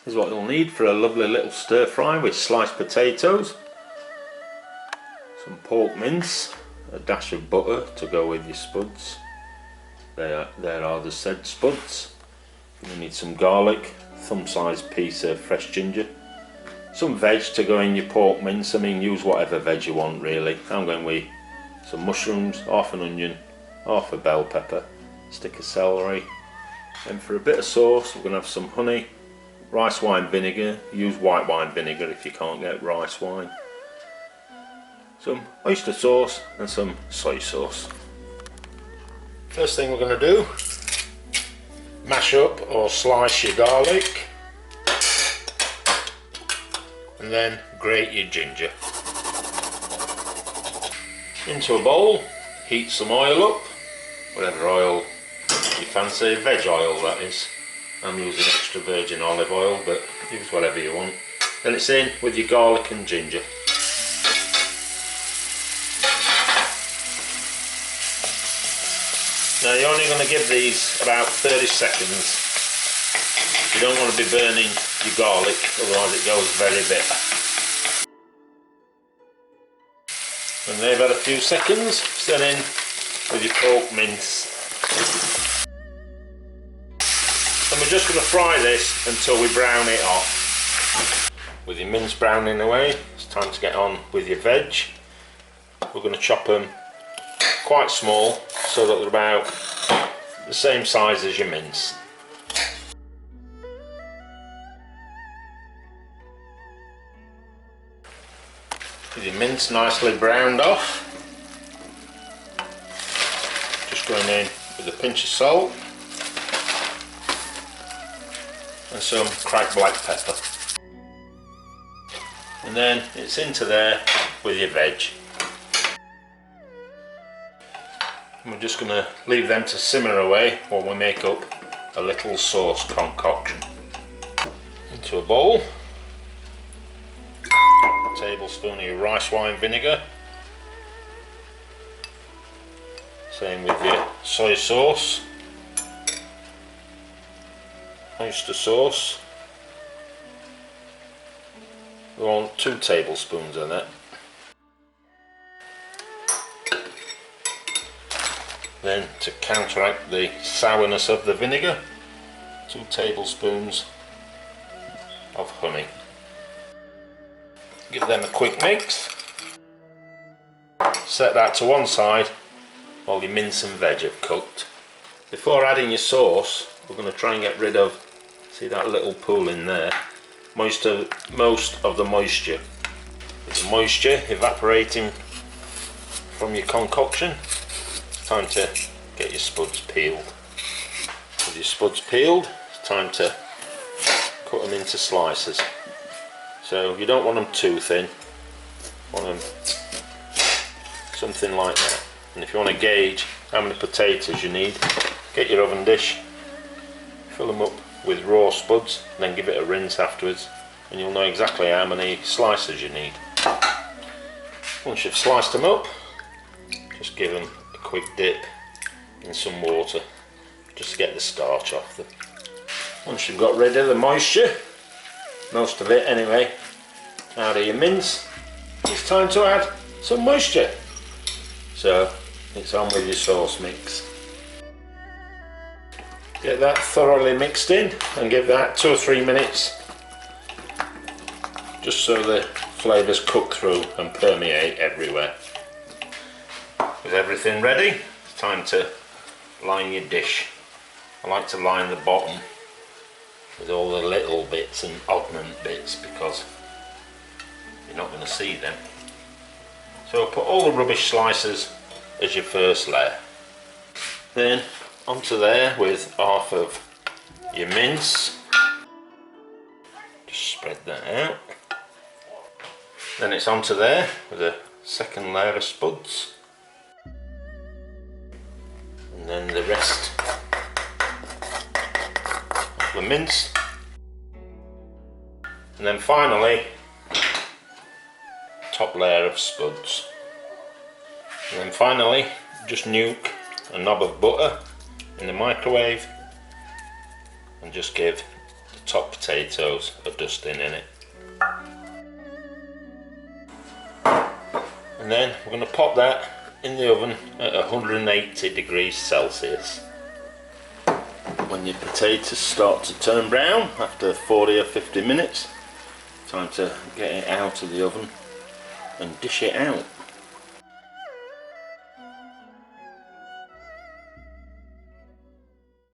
is what you'll need for a lovely little stir fry with sliced potatoes, some pork mince, a dash of butter to go with your spuds. There are the said spuds. You need some garlic, thumb-sized piece of fresh ginger, some veg to go in your pork mince. I mean, use whatever veg you want really. I'm going with some mushrooms, half an onion, half a bell pepper, stick of celery. And for a bit of sauce, we're going to have some honey, rice wine vinegar. Use white wine vinegar if you can't get rice wine. Some oyster sauce and some soy sauce. First thing we're going to do, mash up or slice your garlic and then grate your ginger. Into a bowl, heat some oil up, whatever oil you fancy, veg oil that is. I'm using extra virgin olive oil, but use whatever you want. Then it's in with your garlic and ginger. Now you're only going to give these about 30 seconds. You don't want to be burning your garlic, otherwise it goes very bitter. When they've had a few seconds, then in with your pork mince. And we're just going to fry this until we brown it off. With your mince browning away, it's time to get on with your veg. We're going to chop them quite small so that they're about the same size as your mince. With your mince nicely browned off, just going in with a pinch of salt and some cracked black pepper, and then it's into there with your veg. And we're just going to leave them to simmer away while we make up a little sauce concoction. Into a bowl, a tablespoon of your rice wine vinegar, same with your soy sauce, oyster sauce. We want 2 tablespoons of that. Then to counteract the sourness of the vinegar, 2 tablespoons of honey. Give them a quick mix. Set that to one side while your mince and veg have cooked. Before adding your sauce, we're going to try and get rid of, see that little pool in there, most of the moisture. With the moisture evaporating from your concoction, it's time to get your spuds peeled. With your spuds peeled, it's time to cut them into slices. So you don't want them too thin, you want them something like that. And if you want to gauge how many potatoes you need, get your oven dish, fill them up with raw spuds, and then give it a rinse afterwards, and you'll know exactly how many slices you need. Once you've sliced them up, just give them a quick dip in some water just to get the starch off them. Once you've got rid of the moisture, most of it anyway, out of your mince, it's time to add some moisture. So it's on with your sauce mix. Get that thoroughly mixed in and give that 2 or 3 minutes just so the flavours cook through and permeate everywhere. With everything ready, it's time to line your dish. I like to line the bottom with all the little bits and oddment bits because you're not going to see them. So put all the rubbish slices as your first layer. Then onto there with half of your mince. Just spread that out. Then it's onto there with a second layer of spuds. And then the rest of the mince. And then finally, top layer of spuds. And then finally, just nuke a knob of butter in the microwave and just give the top potatoes are dusting in it. And then we're going to pop that in the oven at 180 degrees Celsius. When your potatoes start to turn brown after 40 or 50 minutes, time to get it out of the oven and dish it out.